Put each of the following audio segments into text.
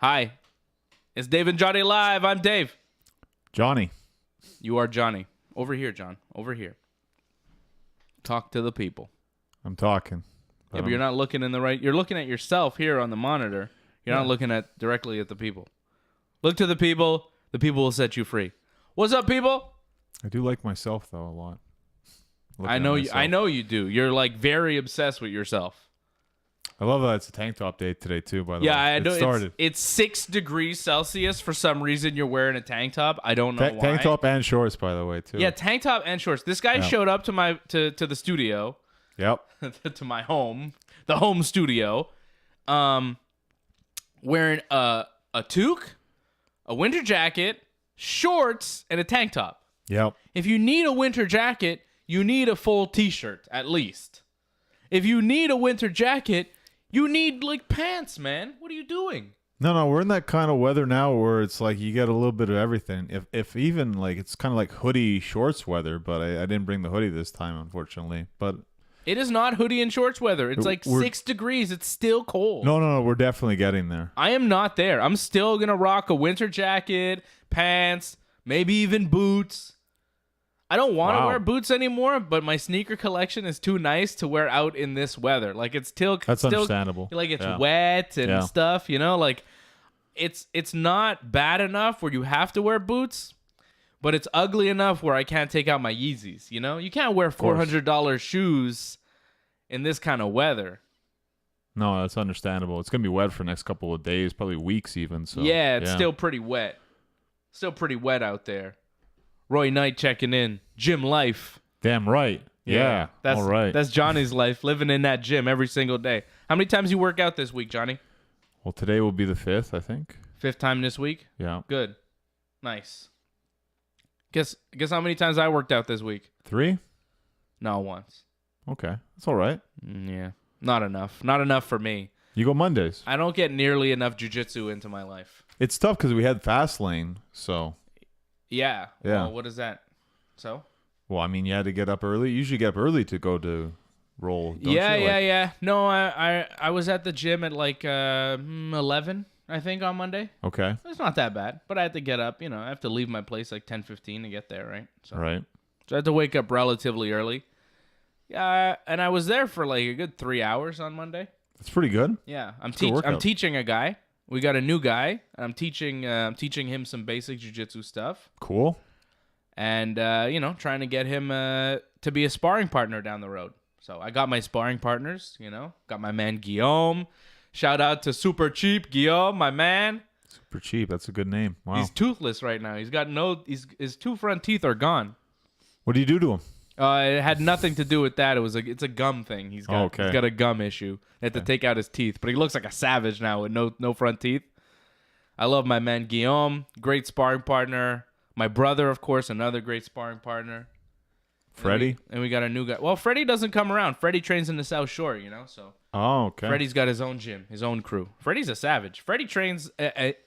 Hi. It's Dave and Johnny Live. I'm Dave. Johnny. You are Johnny. Over here, John. Over here. Talk to the people. I'm talking. Yeah, but you're not looking in the right... You're looking at yourself here on the monitor. You're not looking directly at the people. Look to the people. The people will set you free. What's up, people? I do like myself, though, a lot. I know you do. You're, like, very obsessed with yourself. I love that it's a tank top day today, too, by the way. Yeah, I know. It started. It's 6 degrees Celsius. For some reason, you're wearing a tank top. I don't know why. Tank top and shorts, by the way, too. Yeah, tank top and shorts. This guy showed up to the studio. Yep. To my home. The home studio. Wearing a toque, a winter jacket, shorts, and a tank top. Yep. If you need a winter jacket, you need a full t-shirt, at least. If you need a winter jacket, you need, like, pants, man. What are you doing? No, we're in that kind of weather now where it's like you get a little bit of everything. If even, like, it's kind of like hoodie shorts weather, but I didn't bring the hoodie this time, unfortunately. But it is not hoodie and shorts weather. It's like 6 degrees. It's still cold. No, we're definitely getting there. I am not there. I'm still going to rock a winter jacket, pants, maybe even boots. I don't want to wear boots anymore, but my sneaker collection is too nice to wear out in this weather. Like, it's still... That's understandable. Like, it's wet and stuff, you know? Like, it's not bad enough where you have to wear boots, but it's ugly enough where I can't take out my Yeezys, you know? You can't wear $400 shoes in this kind of weather. No, that's understandable. It's going to be wet for the next couple of days, probably weeks even. So yeah, it's still pretty wet. Still pretty wet out there. Roy Knight checking in. Gym life. Damn right. Yeah. That's, all right. That's Johnny's life, living in that gym every single day. How many times you work out this week, Johnny? Well, today will be the 5th, I think. 5th time this week? Yeah. Good. Nice. Guess how many times I worked out this week? 3? No, once. Okay. That's all right. Yeah. Not enough. Not enough for me. You go Mondays. I don't get nearly enough jiu-jitsu into my life. It's tough because we had fast lane, so... Yeah. Well, what is that? So? Well, I mean, you had to get up early. You usually get up early to go to roll, don't you? Yeah. No, I was at the gym at like 11, I think, on Monday. Okay. It's not that bad, but I had to get up. You know, I have to leave my place like 10:15 to get there, right? So, right. So I had to wake up relatively early. Yeah, and I was there for like a good 3 hours on Monday. That's pretty good. Yeah, I'm teaching a guy. We got a new guy, and I'm teaching him some basic jiu-jitsu stuff. Cool. And, trying to get him to be a sparring partner down the road. So I got my sparring partners, got my man Guillaume. Shout out to Super Cheap Guillaume, my man. Super Cheap, that's a good name. Wow. He's toothless right now. He's got his 2 front teeth are gone. What do you do to him? It had nothing to do with that. It's a gum thing. He's got a gum issue. They had to take out his teeth, but he looks like a savage now with no front teeth. I love my man Guillaume, great sparring partner. My brother, of course, another great sparring partner. Freddie? And we got a new guy. Well, Freddie doesn't come around. Freddie trains in the South Shore, so. Oh, okay. Freddie's got his own gym, his own crew. Freddie's a savage. Freddie trains,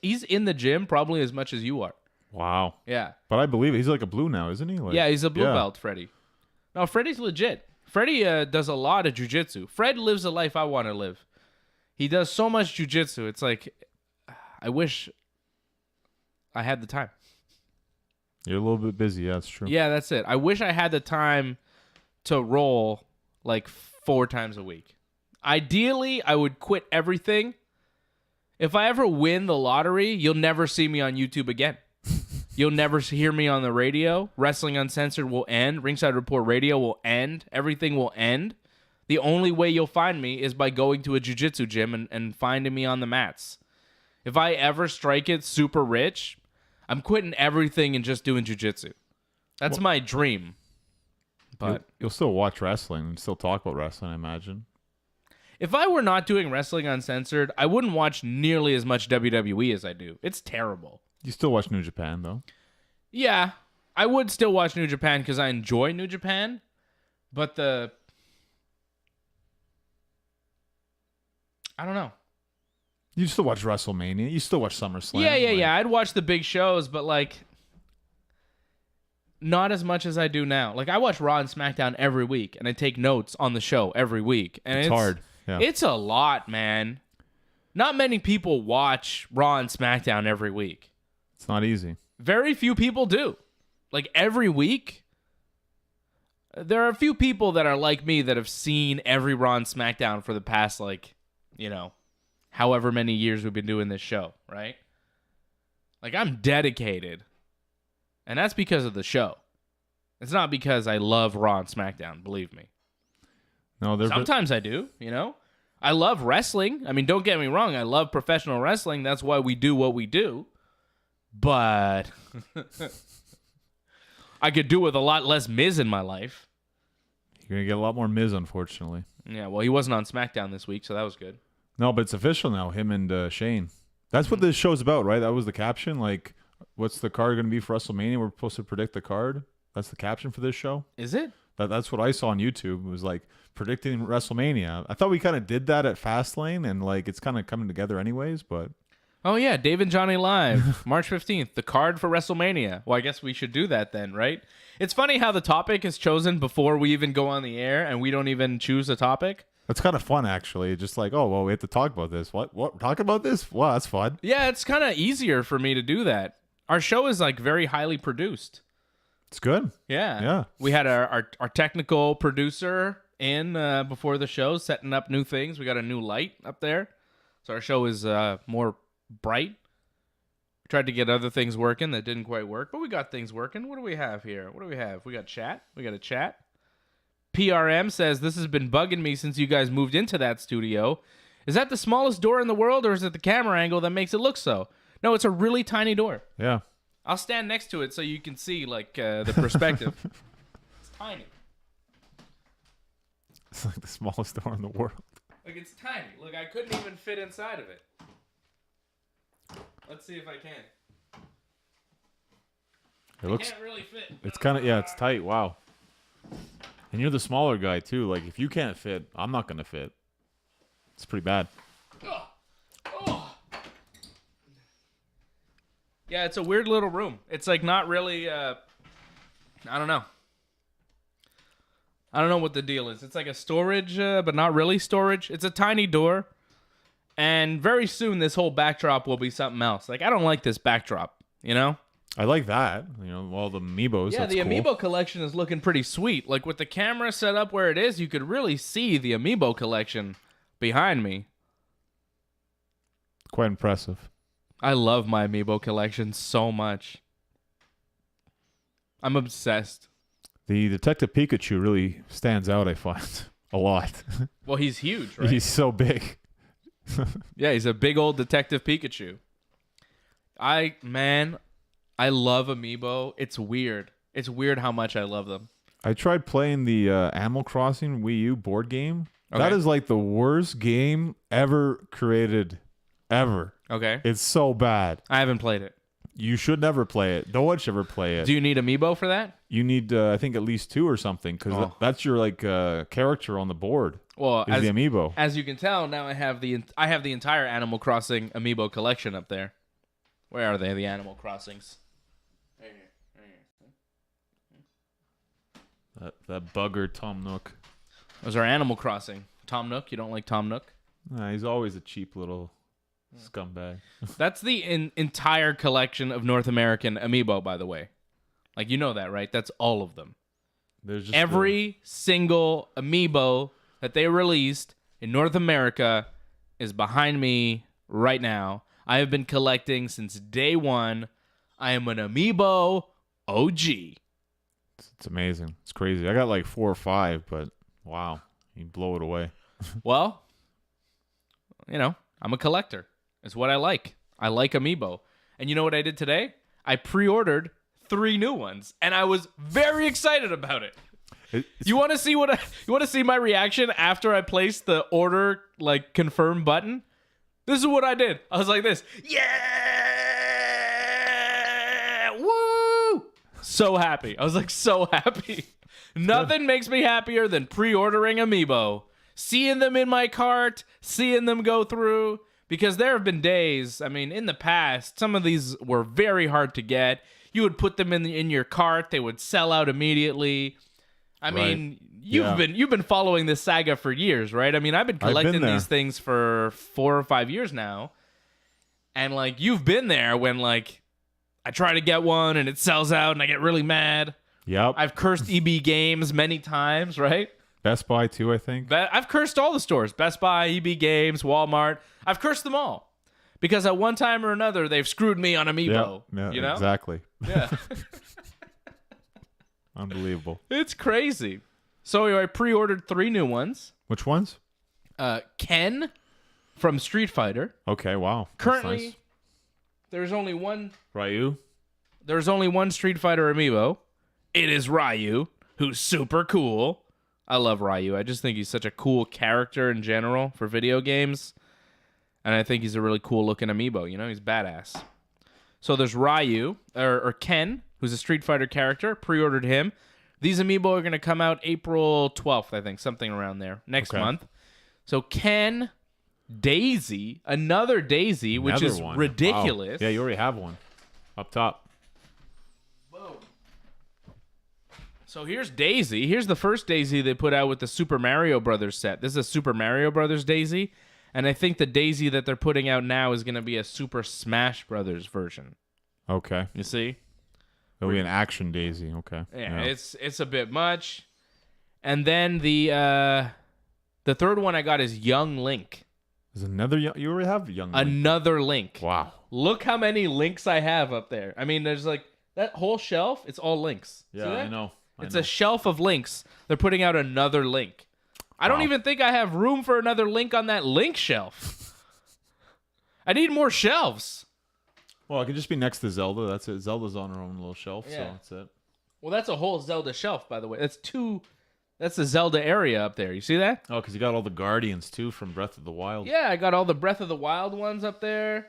he's in the gym probably as much as you are. Wow. Yeah. But I believe he's like a blue now, isn't he? Yeah, he's a blue belt, Freddie. No, Freddie's legit. Freddie does a lot of jiu-jitsu. Fred lives the life I want to live. He does so much jiu-jitsu. It's like, I wish I had the time. You're a little bit busy. Yeah, that's true. Yeah, that's it. I wish I had the time to roll like 4 times a week. Ideally, I would quit everything. If I ever win the lottery, you'll never see me on YouTube again. You'll never hear me on the radio. Wrestling Uncensored will end. Ringside Report Radio will end. Everything will end. The only way you'll find me is by going to a jiu-jitsu gym and finding me on the mats. If I ever strike it super rich, I'm quitting everything and just doing jiu-jitsu. That's my dream. But you'll still watch wrestling and still talk about wrestling, I imagine. If I were not doing Wrestling Uncensored, I wouldn't watch nearly as much WWE as I do. It's terrible. You still watch New Japan, though? Yeah, I would still watch New Japan because I enjoy New Japan, but I don't know. You still watch WrestleMania. You still watch SummerSlam. Yeah. I'd watch the big shows, but not as much as I do now. Like, I watch Raw and SmackDown every week, and I take notes on the show every week. And it's hard. Yeah. It's a lot, man. not many people watch Raw and SmackDown every week. It's not easy. Very few people do. Like every week, there are a few people that are like me that have seen every Raw and SmackDown for the past, like, you know, however many years we've been doing this show, right? Like, I'm dedicated. And that's because of the show. It's not because I love Raw and SmackDown, believe me. No, Sometimes I do, you know? I love wrestling. I mean, don't get me wrong. I love professional wrestling. That's why we do what we do. But I could do with a lot less Miz in my life. You're going to get a lot more Miz, unfortunately. Yeah, well, he wasn't on SmackDown this week, so that was good. No, but it's official now, him and Shane. That's what this show's about, right? That was the caption. Like, what's the card going to be for WrestleMania? We're supposed to predict the card. That's the caption for this show. Is it? That's what I saw on YouTube. It was like predicting WrestleMania. I thought we kind of did that at Fastlane, and like it's kind of coming together anyways, but... Oh, yeah, Dave and Johnny Live, March 15th, the card for WrestleMania. Well, I guess we should do that then, right? It's funny how the topic is chosen before we even go on the air, and we don't even choose a topic. That's kind of fun, actually. Just like, oh, well, we have to talk about this. What? Talk about this? Wow, that's fun. Yeah, it's kind of easier for me to do that. Our show is, like, very highly produced. It's good. Yeah. Yeah. We had our technical producer in before the show, setting up new things. We got a new light up there. So our show is more bright. We tried to get other things working that didn't quite work, but we got things working. What do we have here? What do we have? We got chat. We got a chat. PRM says, this has been bugging me since you guys moved into that studio. Is that the smallest door in the world, or is it the camera angle that makes it look so? No, it's a really tiny door. Yeah. I'll stand next to it so you can see, like, the perspective. It's tiny. It's like the smallest door in the world. Like, it's tiny. Look, I couldn't even fit inside of it. Let's see if I can. It looks... can't really fit. It's kind of... Yeah, it's tight. Wow. And you're the smaller guy, too. Like, if you can't fit, I'm not going to fit. It's pretty bad. Oh. Oh. Yeah, it's a weird little room. It's, like, not really... I don't know. I don't know what the deal is. It's like a storage, but not really storage. It's a tiny door. And very soon, this whole backdrop will be something else. Like, I don't like this backdrop, you know? I like that. You know, all the Amiibos. Yeah, that's the cool. Amiibo collection is looking pretty sweet. Like, with the camera set up where it is, you could really see the Amiibo collection behind me. Quite impressive. I love my Amiibo collection so much. I'm obsessed. The Detective Pikachu really stands out, I find, a lot. Well, he's huge, right? He's so big. Yeah, he's a big old Detective Pikachu. I love Amiibo. It's weird. It's weird how much I love them. I tried playing the Animal Crossing Wii U board game. Okay. That is like the worst game ever created, ever. Okay. It's so bad. I haven't played it. You should never play it. No one should ever play it. Do you need Amiibo for that? You need, I think, at least 2 or something, because that's your like character on the board. Well, is the Amiibo. As you can tell, now I have the entire Animal Crossing Amiibo collection up there. Where are they? The Animal Crossings. Right here. That bugger Tom Nook. Those are Animal Crossing. Tom Nook. You don't like Tom Nook? Nah, he's always a cheap little scumbag. That's the entire collection of North American Amiibo, by the way. Like, you know that, right? That's all of them. There's just every single Amiibo that they released in North America is behind me right now. I have been collecting since day one. I am an Amiibo OG. It's amazing. It's crazy. I got like 4 or 5, but wow, you blow it away. Well, you know, I'm a collector. It's what I like. I like Amiibo. And you know what I did today? I pre-ordered 3 new ones, and I was very excited about it. You want to see you want to see my reaction after I placed the order like confirm button? This is what I did. I was like this. Yeah! Woo! So happy. I was like so happy. Nothing makes me happier than pre-ordering Amiibo. Seeing them in my cart, seeing them go through. Because there have been days, I mean, in the past, some of these were very hard to get. You would put them in your cart. They would sell out immediately. I mean, you've been following this saga for years, right? I mean, I've been collecting these things for 4 or 5 years now. And like you've been there when like I try to get one and it sells out and I get really mad. Yep. I've cursed EB Games many times, right? Best Buy too, I think. I've cursed all the stores. Best Buy, EB Games, Walmart. I've cursed them all. Because at one time or another, they've screwed me on Amiibo. Yeah, you know? Exactly. Yeah. Unbelievable. It's crazy. So I pre-ordered 3 new ones. Which ones? Ken from Street Fighter. Okay, wow. That's Currently, nice. there's only one Ryu? There's only one Street Fighter amiibo. It is Ryu, who's super cool. I love Ryu. I just think he's such a cool character in general for video games. And I think he's a really cool looking amiibo. You know, he's badass. So there's Ryu, or Ken, who's a Street Fighter character. Pre-ordered him. These amiibo are going to come out April 12th, I think. Something around there. Next month. So Ken, Daisy, another Daisy, which is one. ridiculous. Wow. Yeah, you already have one. Up top. Whoa. So here's Daisy. Here's the first Daisy they put out with the Super Mario Brothers set. This is a Super Mario Brothers Daisy. And I think the Daisy that they're putting out now is going to be a Super Smash Brothers version. Okay. You see? It'll be an action Daisy. Okay. Yeah, it's a bit much. And then the third one I got is Young Link. There's another you already have Young Link. Another Link. Wow. Look how many links I have up there. I mean, there's like that whole shelf, it's all links. Yeah, I know. It's a shelf of links. They're putting out another Link. I don't even think I have room for another Link on that Link shelf. I need more shelves. Well, it could just be next to Zelda. That's it. Zelda's on her own little shelf, so that's it. Well, that's a whole Zelda shelf, by the way. That's the Zelda area up there. You see that? Oh, because you got all the Guardians, too, from Breath of the Wild. Yeah, I got all the Breath of the Wild ones up there.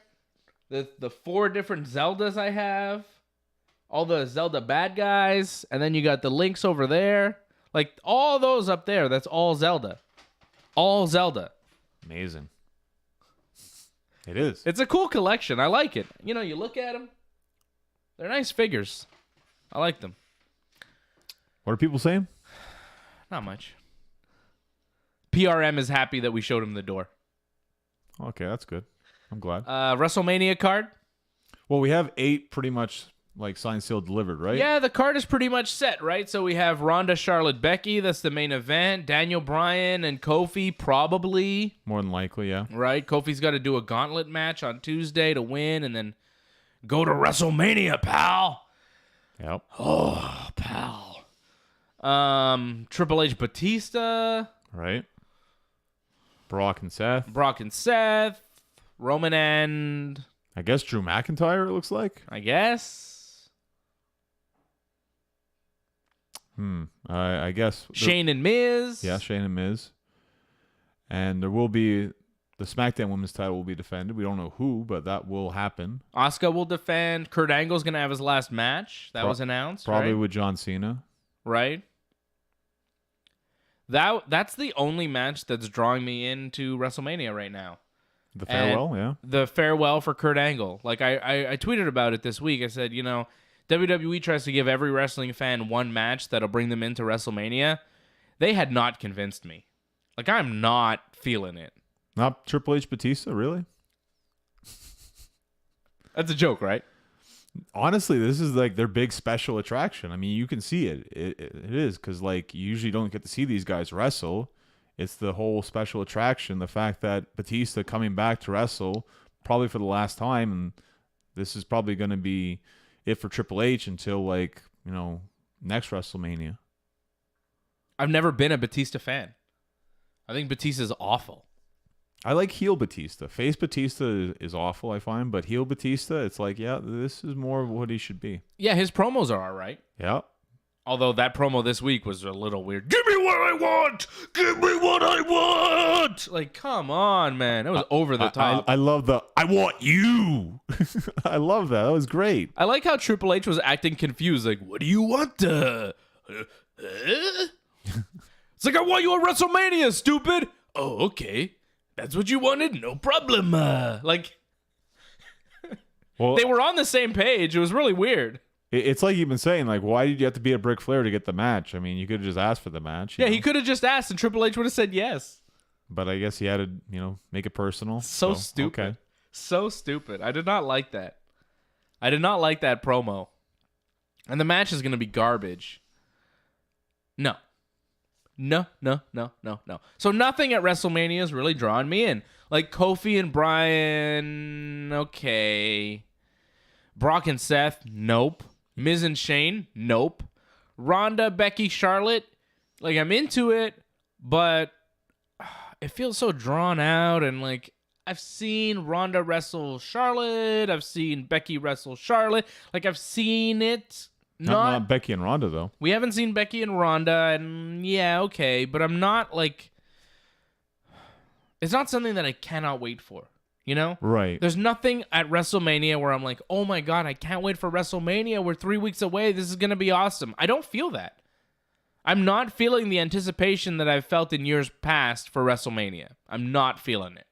The 4 different Zeldas I have. All the Zelda bad guys. And then you got the Links over there. Like, all those up there, that's all Zelda. All Zelda. Amazing. It is. It's a cool collection. I like it. You know, you look at them. They're nice figures. I like them. What are people saying? Not much. PRM is happy that we showed him the door. Okay, that's good. I'm glad. WrestleMania card. Well, we have 8 pretty much like signed, sealed, delivered, right? Yeah, the card is pretty much set, right? So we have Ronda, Charlotte, Becky. That's the main event. Daniel Bryan and Kofi, probably. More than likely, yeah. Right? Kofi's got to do a gauntlet match on Tuesday to win and then go to WrestleMania, pal. Yep. Oh, pal. Triple H, Batista. Right. Brock and Seth. Roman and... I guess Drew McIntyre, it looks like. I guess. I guess. Shane and Miz. Yeah, Shane and Miz. And there will be... The SmackDown Women's title will be defended. We don't know who, but that will happen. Asuka will defend. Kurt Angle's going to have his last match. That was announced, probably right? with John Cena. Right. That's the only match that's drawing me into WrestleMania right now. The farewell, yeah. The farewell for Kurt Angle. Like, I tweeted about it this week. I said, you know, WWE tries to give every wrestling fan one match that'll bring them into WrestleMania. They had not convinced me. Like, I'm not feeling it. Not Triple H Batista, really? That's a joke, right? Honestly, this is like their big special attraction. I mean, you can see it. It is, because like you usually don't get to see these guys wrestle. It's the whole special attraction. The fact that Batista coming back to wrestle probably for the last time, and this is probably going to be it for Triple H until like, you know, next WrestleMania. I've never been a Batista fan. I think Batista's awful. I like heel Batista. Face Batista is awful, I find, but heel Batista, it's like, yeah, this is more of what he should be. Yeah, his promos are all right. Yeah. Although that promo this week was a little weird. Give me what I want! Give me what I want! Like, come on, man. It was over the top. I love the, I want you! I love that. That was great. I like how Triple H was acting confused. Like, what do you want? It's like, I want you at WrestleMania, stupid! Oh, okay. That's what you wanted? No problem. Like, well, they were on the same page. It was really weird. It's like you've been saying, like, why did you have to beat a Ric Flair to get the match? I mean, you could have just asked for the match. Yeah, he could have just asked, and Triple H would have said yes. But I guess he had to, make it personal. So stupid. Okay. So stupid. I did not like that. I did not like that promo. And the match is going to be garbage. No. No. So nothing at WrestleMania is really drawing me in. Like Kofi and Bryan, okay. Brock and Seth, nope. Miz and Shane, nope. Ronda, Becky, Charlotte, like I'm into it, but it feels so drawn out. And like I've seen Ronda wrestle Charlotte, I've seen Becky wrestle Charlotte. Like I've seen it. Not Becky and Ronda, though. We haven't seen Becky and Ronda, and yeah, okay, but I'm not like... It's not something that I cannot wait for, Right. There's nothing at WrestleMania where I'm like, oh my God, I can't wait for WrestleMania. We're 3 weeks away. This is going to be awesome. I don't feel that. I'm not feeling the anticipation that I've felt in years past for WrestleMania. I'm not feeling it.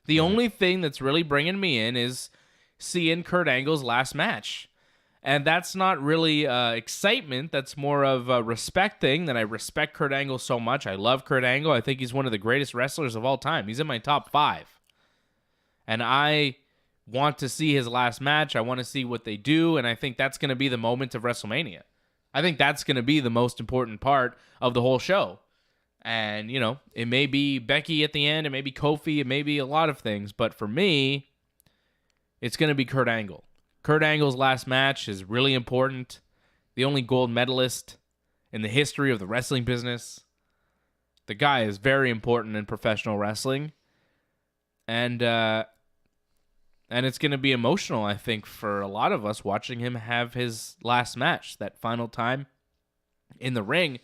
The only thing that's really bringing me in is seeing Kurt Angle's last match. And that's not really excitement. That's more of a respect thing, that I respect Kurt Angle so much. I love Kurt Angle. I think he's one of the greatest wrestlers of all time. He's in my top 5. And I want to see his last match. I want to see what they do. And I think that's going to be the moment of WrestleMania. I think that's going to be the most important part of the whole show. And, it may be Becky at the end. It may be Kofi. It may be a lot of things. But for me, it's going to be Kurt Angle. Kurt Angle's last match is really important. The only gold medalist in the history of the wrestling business. The guy is very important in professional wrestling. And it's going to be emotional, I think, for a lot of us watching him have his last match, that final time in the ring.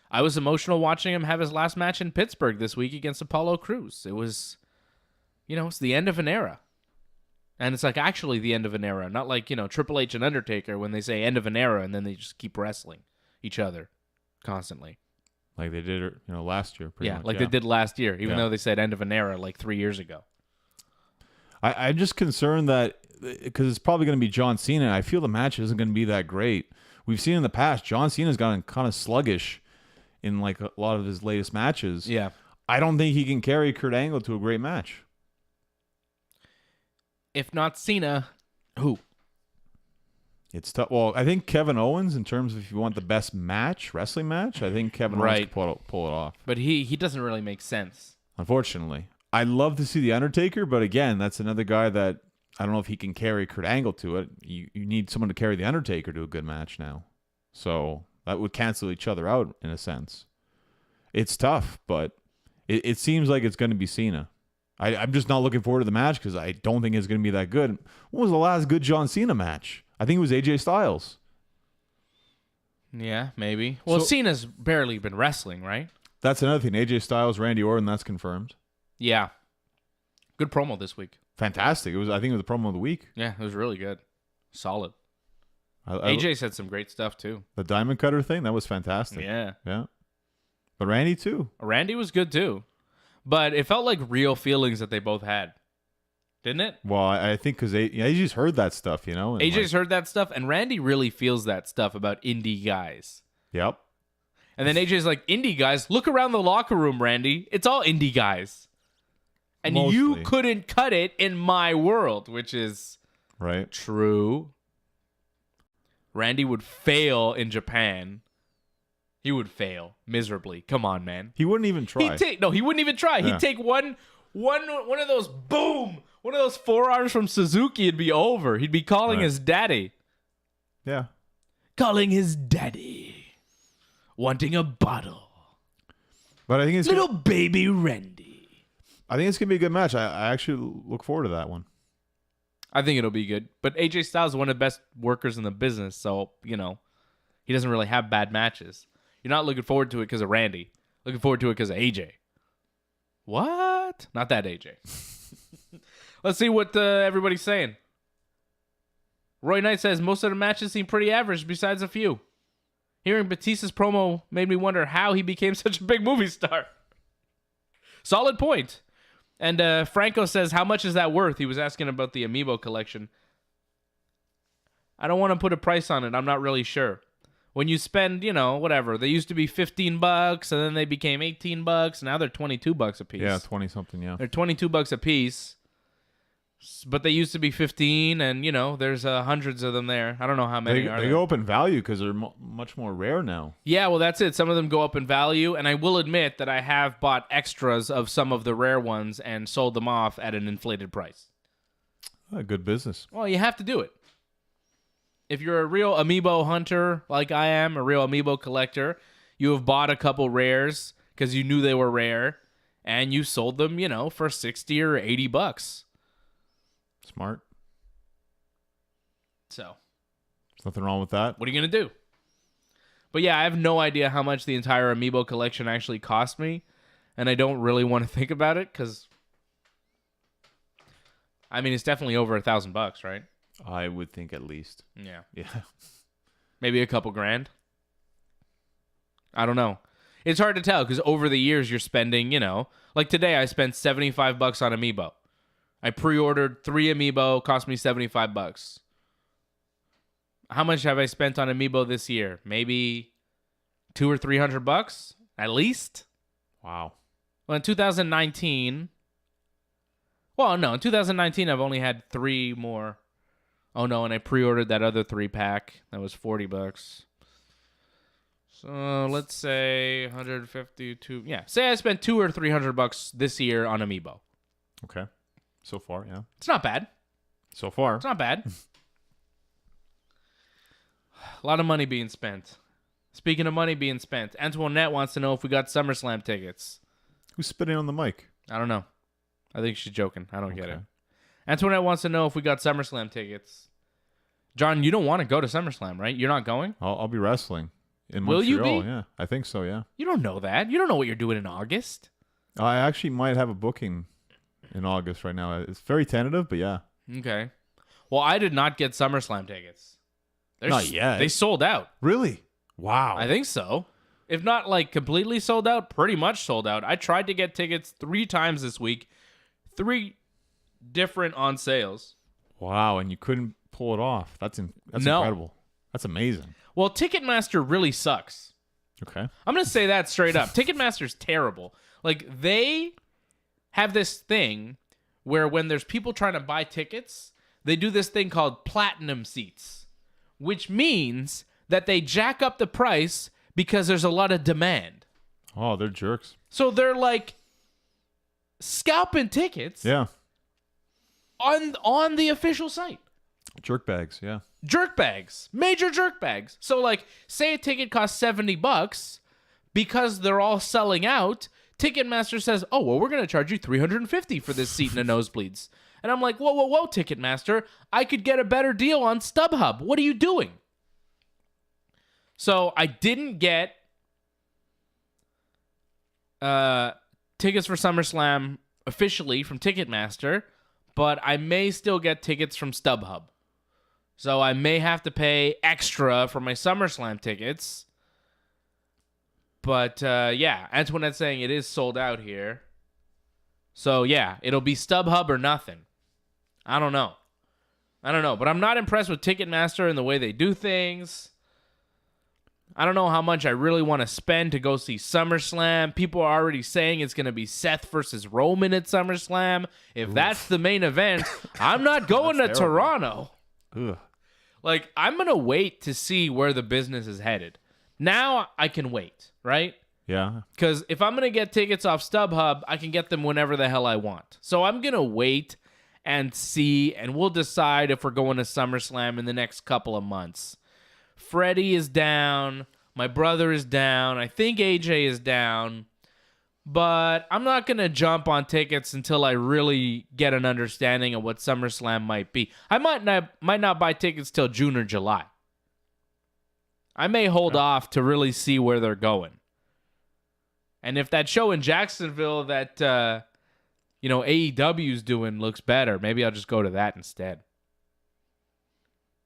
I was emotional watching him have his last match in Pittsburgh this week against Apollo Crews. It was, it's the end of an era. And it's like actually the end of an era, not like, Triple H and Undertaker when they say end of an era and then they just keep wrestling each other constantly. Like they did, last year. Pretty much, they did last year, even though they said end of an era like 3 years ago. I'm just concerned that, because it's probably going to be John Cena, I feel the match isn't going to be that great. We've seen in the past, John Cena's gotten kind of sluggish in like a lot of his latest matches. Yeah. I don't think he can carry Kurt Angle to a great match. If not Cena, who? It's tough. Well, I think Kevin Owens, in terms of if you want the best wrestling match, I think Kevin Owens can pull it off. But he doesn't really make sense. Unfortunately. I'd love to see The Undertaker, but again, that's another guy that I don't know if he can carry Kurt Angle to it. You need someone to carry The Undertaker to a good match now. So that would cancel each other out in a sense. It's tough, but it seems like it's going to be Cena. I'm just not looking forward to the match because I don't think it's going to be that good. When was the last good John Cena match? I think it was AJ Styles. Yeah, maybe. Well, Cena's barely been wrestling, right? That's another thing. AJ Styles, Randy Orton, that's confirmed. Yeah. Good promo this week. Fantastic. I think it was the promo of the week. Yeah, it was really good. Solid. AJ said some great stuff, too. The Diamond Cutter thing, that was fantastic. Yeah. Yeah. But Randy, too. Randy was good, too. But it felt like real feelings that they both had. Didn't it? Well, I think because AJ's heard that stuff, and AJ's heard that stuff, and Randy really feels that stuff about indie guys. Yep. And then AJ's like, indie guys? Look around the locker room, Randy. It's all indie guys. And Mostly. You couldn't cut it in my world, which is right. True. Randy would fail in Japan. He would fail miserably. Come on, man. He wouldn't even try. He wouldn't even try. Yeah. He'd take one of those boom, one of those forearms from Suzuki and be over. He'd be calling his daddy. Yeah. Calling his daddy. Wanting a bottle. But I think it's little baby Randy. I think it's gonna be a good match. I actually look forward to that one. I think it'll be good. But AJ Styles is one of the best workers in the business, so he doesn't really have bad matches. You're not looking forward to it because of Randy. Looking forward to it because of AJ. What? Not that AJ. Let's see what everybody's saying. Roy Knight says, most of the matches seem pretty average besides a few. Hearing Batista's promo made me wonder how he became such a big movie star. Solid point. And Franco says, how much is that worth? He was asking about the Amiibo collection. I don't want to put a price on it. I'm not really sure. When you spend, whatever, they used to be $15 and then they became $18. Now they're $22 a piece. Yeah, 20 something. Yeah, they're $22 a piece. But they used to be 15, and there's hundreds of them there. I don't know how many they are there. go up in value because they're much more rare now. Yeah, well, that's it. Some of them go up in value, and I will admit that I have bought extras of some of the rare ones and sold them off at an inflated price. Good business. Well, you have to do it. If you're a real Amiibo hunter like I am, a real Amiibo collector, you have bought a couple rares because you knew they were rare, and you sold them, for $60 or $80. Smart. So, there's nothing wrong with that. what are you going to do? But yeah, I have no idea how much the entire Amiibo collection actually cost me, and I don't really want to think about it because, it's definitely over $1,000, right? I would think at least. Yeah. Yeah. Maybe a couple grand. I don't know. It's hard to tell because over the years you're spending, like today I spent $75 on Amiibo. I pre-ordered 3 Amiibo, cost me $75. How much have I spent on Amiibo this year? Maybe $200 or $300 at least. Wow. Well, in 2019, in 2019 I've only had 3 more. Oh no, and I pre-ordered that other 3-pack. That was $40. So let's say 152. Yeah, say I spent $200 or $300 this year on Amiibo. Okay. So far, yeah. It's not bad. So far. It's not bad. A lot of money being spent. Speaking of money being spent, Antoinette wants to know if we got SummerSlam tickets. Who's spitting on the mic? I don't know. I think she's joking. I don't get it. Antoinette wants to know if we got SummerSlam tickets. John, you don't want to go to SummerSlam, right? You're not going? I'll be wrestling in Will Montreal. you be? Yeah, I think so, yeah. You don't know that. You don't know what you're doing in August. I actually might have a booking in August right now. It's very tentative, but yeah. Okay. Well, I did not get SummerSlam tickets. Not yet. They sold out. Really? Wow. I think so. If not like completely sold out, pretty much sold out. I tried to get tickets 3 times this week. 3 different on sales. Wow, and you couldn't pull it off. That's incredible. That's amazing. Well, Ticketmaster really sucks. Okay. I'm going to say that straight up. Ticketmaster's terrible. Like, they have this thing where when there's people trying to buy tickets, they do this thing called platinum seats, which means that they jack up the price because there's a lot of demand. Oh, they're jerks. So they're like scalping tickets on the official site. Jerk bags, yeah. Jerk bags. Major jerk bags. So like say a ticket costs $70 because they're all selling out, Ticketmaster says, "Oh, well, we're going to charge you $350 for this seat in the nosebleeds." And I'm like, whoa, Ticketmaster. I could get a better deal on StubHub. What are you doing? So I didn't get tickets for SummerSlam officially from Ticketmaster, but I may still get tickets from StubHub. So I may have to pay extra for my SummerSlam tickets. But, yeah, Antoinette's saying it is sold out here. So, yeah, it'll be StubHub or nothing. I don't know. But I'm not impressed with Ticketmaster and the way they do things. I don't know how much I really want to spend to go see SummerSlam. People are already saying it's going to be Seth versus Roman at SummerSlam. If that's the main event, I'm not going to Toronto. Ugh. Like, I'm going to wait to see where the business is headed. Now I can wait, right? Yeah. Because if I'm going to get tickets off StubHub, I can get them whenever the hell I want. So I'm going to wait and see, and we'll decide if we're going to SummerSlam in the next couple of months. Freddie is down. My brother is down. I think AJ is down. But I'm not going to jump on tickets until I really get an understanding of what SummerSlam might be. I might not buy tickets till June or July. I may hold off to really see where they're going. And if that show in Jacksonville that AEW's doing looks better, maybe I'll just go to that instead.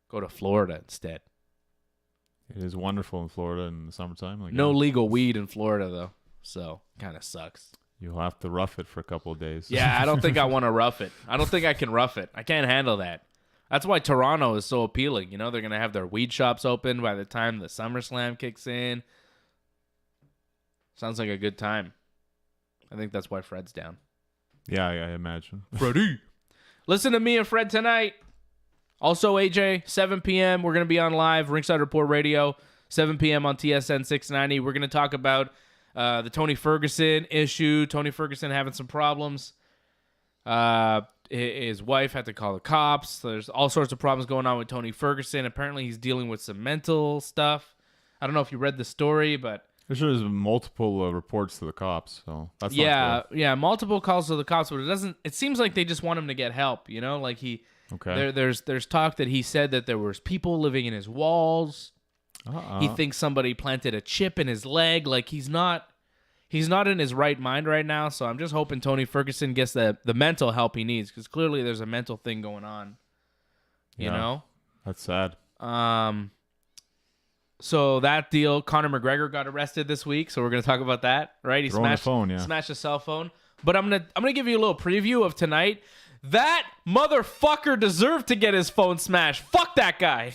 Go to Florida instead. It is wonderful in Florida in the summertime. No legal weed in Florida, though. So, kind of sucks. You'll have to rough it for a couple of days. Yeah, I don't think I want to rough it. I don't think I can rough it. I can't handle that. That's why Toronto is so appealing. They're going to have their weed shops open by the time the SummerSlam kicks in. Sounds like a good time. I think that's why Fred's down. Yeah, I imagine. Freddie. Listen to me and Fred tonight. Also, AJ, 7 p.m. We're going to be on live, Ringside Report Radio, 7 p.m. on TSN 690. We're going to talk about the Tony Ferguson issue. Tony Ferguson having some problems. His wife had to call the cops. There's all sorts of problems going on with Tony Ferguson. Apparently, he's dealing with some mental stuff. I don't know if you read the story, but... There's multiple reports to the cops, so that's not good. Multiple calls to the cops, but it seems like they just want him to get help, like Okay. There's talk that he said that there was people living in his walls. He thinks somebody planted a chip in his leg. Like he's not in his right mind right now. So I'm just hoping Tony Ferguson gets the mental help he needs, because clearly there's a mental thing going on. You know? That's sad. So that deal, Conor McGregor got arrested this week. So we're gonna talk about that, right? He smashed a cell phone. But I'm gonna give you a little preview of tonight. That motherfucker deserved to get his phone smashed. Fuck that guy.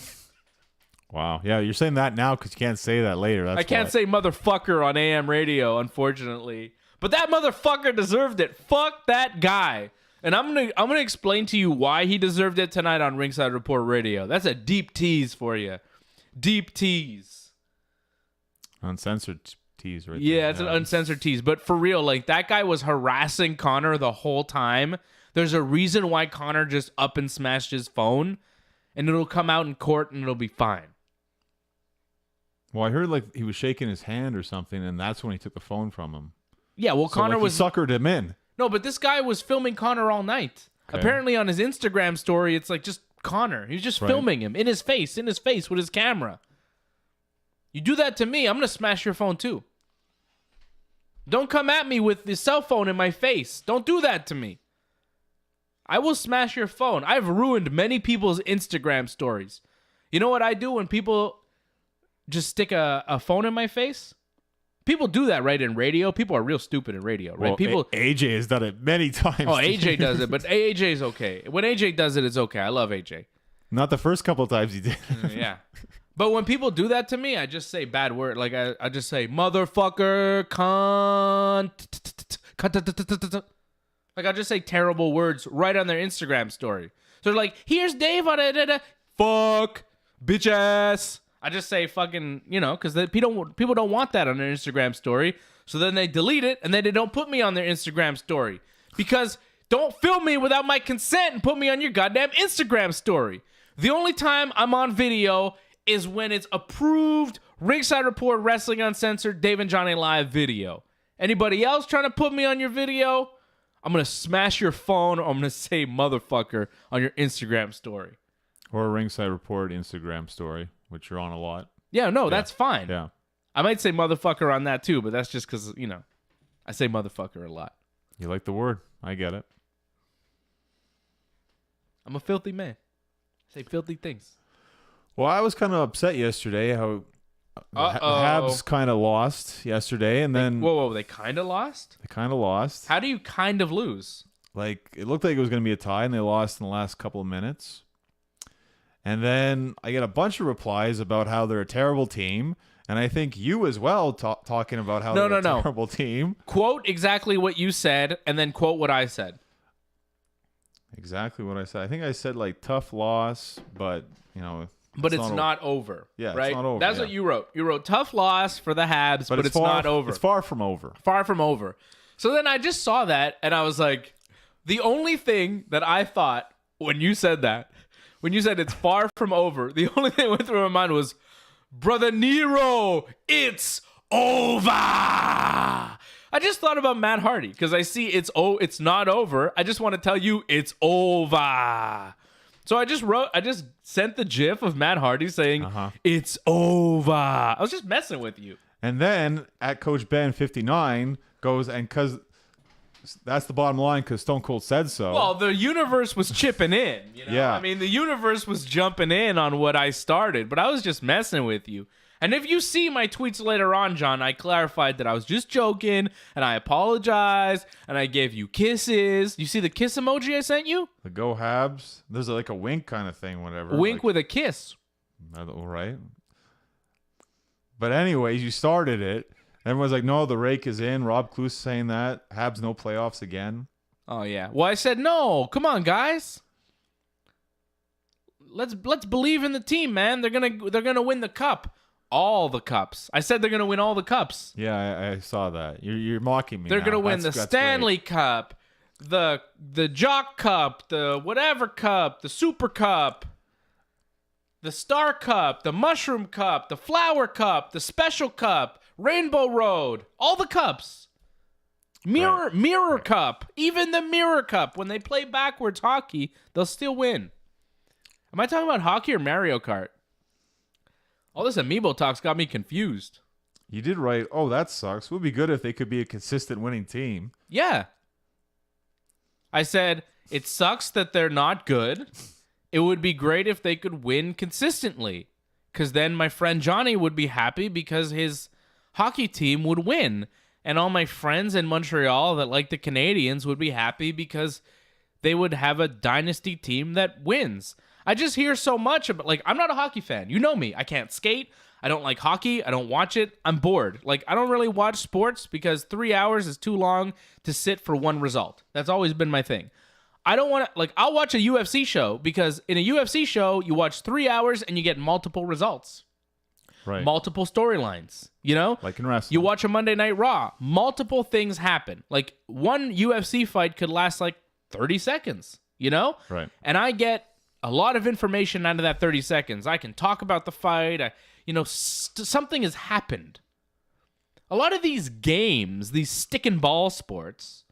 Wow. Yeah, you're saying that now because you can't say that later. I can't say motherfucker on AM radio, unfortunately. But that motherfucker deserved it. Fuck that guy. And I'm gonna explain to you why he deserved it tonight on Ringside Report Radio. That's a deep tease for you. Deep tease. Uncensored tease, right? Yeah, it's an uncensored tease. But for real, like that guy was harassing Conor the whole time. There's a reason why Conor just up and smashed his phone, and it'll come out in court and it'll be fine. Well, I heard like he was shaking his hand or something, and that's when he took the phone from him. Yeah, well, so, Conor he suckered him in. No, but this guy was filming Conor all night. Okay. Apparently on his Instagram story, it's like just Conor. He was just filming him in his face with his camera. You do that to me, I'm going to smash your phone too. Don't come at me with the cell phone in my face. Don't do that to me. I will smash your phone. I've ruined many people's Instagram stories. You know what I do when people just stick a phone in my face? People do that, right, in radio. People are real stupid in radio, right? Well, AJ has done it many times. Oh, AJ does it, but AJ's okay. When AJ does it, it's okay. I love AJ. Not the first couple of times he did. Yeah. But when people do that to me, I just say bad word. Like, I just say, motherfucker, cunt. Like, I'll just say terrible words right on their Instagram story. So they're like, here's Dave on it. Fuck. Bitch ass. I just say fucking, because people don't want that on their Instagram story. So then they delete it, and then they don't put me on their Instagram story. Because don't film me without my consent and put me on your goddamn Instagram story. The only time I'm on video is when it's approved Ringside Report Wrestling Uncensored Dave and Johnny Live video. Anybody else trying to put me on your video, I'm going to smash your phone, or I'm going to say motherfucker on your Instagram story. Or a Ringside Report Instagram story, which you're on a lot. Yeah, no, that's fine. Yeah. I might say motherfucker on that too, but that's just because, I say motherfucker a lot. You like the word. I get it. I'm a filthy man. I say filthy things. Well, I was kind of upset yesterday how the Habs kind of lost yesterday, and then... Whoa, they kind of lost? They kind of lost. How do you kind of lose? Like, it looked like it was going to be a tie, and they lost in the last couple of minutes. And then I get a bunch of replies about how they're a terrible team, and I think you as well talking about how they're a terrible team. Quote exactly what you said, and then quote what I said. Exactly what I said. I think I said, like, tough loss, but, But it's not over. Yeah, right? It's not over. That's what you wrote. You wrote tough loss for the Habs, but it's not over. It's far from over. Far from over. So then I just saw that, and I was like, the only thing that I thought when you said that, when you said it's far from over, the only thing that went through my mind was, Brother Nero, it's over. I just thought about Matt Hardy because I see it's not over. I just want to tell you it's over. So I just sent the gif of Matt Hardy saying, it's over. I was just messing with you. And then at Coach Ben 59 goes, and because that's the bottom line because Stone Cold said so. Well, the universe was chipping in. You know? Yeah. I mean, the universe was jumping in on what I started, but I was just messing with you. And if you see my tweets later on, John, I clarified that I was just joking, and I apologized, and I gave you kisses. You see the kiss emoji I sent you? The Go Habs. There's like a wink kind of thing, whatever. Wink like, with a kiss. all right. But anyways, you started it. Everyone's like, no, the rake is in. Rob Kluse saying that. Habs no playoffs again. Oh, yeah. Well, I said, no. Come on, guys. Let's believe in the team, man. They're gonna win the cup. All the cups. I said they're going to win all the cups. Yeah, I saw that. You're mocking me. They're going to win the Stanley Cup, the Jock Cup, the whatever cup, the Super Cup, the Star Cup, the Mushroom Cup, the Flower Cup, the Special Cup, Rainbow Road, all the cups. Mirror Cup, even the Mirror Cup. When they play backwards hockey, they'll still win. Am I talking about hockey or Mario Kart? All this Amiibo talk's got me confused. You did write, oh, that sucks. It would be good if they could be a consistent winning team. Yeah. I said, it sucks that they're not good. It would be great if they could win consistently. Because then my friend Johnny would be happy because his hockey team would win. And all my friends in Montreal that like the Canadians would be happy because they would have a dynasty team that wins. I just hear so much about, like, I'm not a hockey fan. You know me. I can't skate. I don't like hockey. I don't watch it. I'm bored. Like, I don't really watch sports because 3 hours is too long to sit for one result. That's always been my thing. I don't want to, like, I'll watch a UFC show because in a UFC show, you watch 3 hours and you get multiple results. Right. Multiple storylines, you know? Like in wrestling. You watch a Monday Night Raw. Multiple things happen. Like, one UFC fight could last, like, 30 seconds, you know? Right. And I get a lot of information out of that 30 seconds. I can talk about the fight. Something has happened. A lot of these games, these stick and ball sports,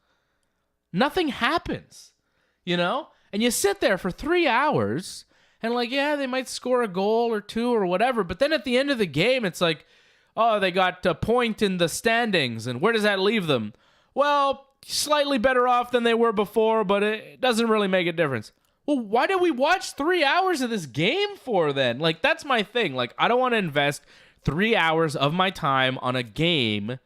nothing happens, you know? And you sit there for 3 hours and like, yeah, they might score a goal or two or whatever. But then at the end of the game, it's like, oh, they got a point in the standings. And where does that leave them? Well, slightly better off than they were before, but it doesn't really make a difference. Well, why did we watch 3 hours of this game for then? Like, that's my thing. Like, I don't want to invest 3 hours of my time on a game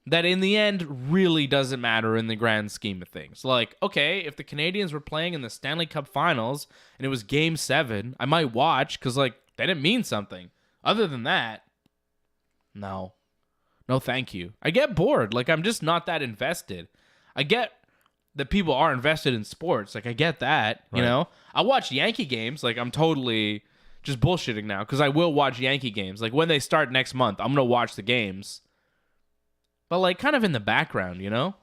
that in the end really doesn't matter in the grand scheme of things. Like, okay, if the Canadians were playing in the Stanley Cup Finals and it was Game 7, I might watch because, like, that didn't mean something. Other than that, no. No, thank you. I get bored. Like, I'm just not that invested. I get that people are invested in sports. Like, I get that, you know? I watch Yankee games. Like, I'm totally just bullshitting now because I will watch Yankee games. Like, when they start next month, I'm going to watch the games. But, like, kind of in the background, you know?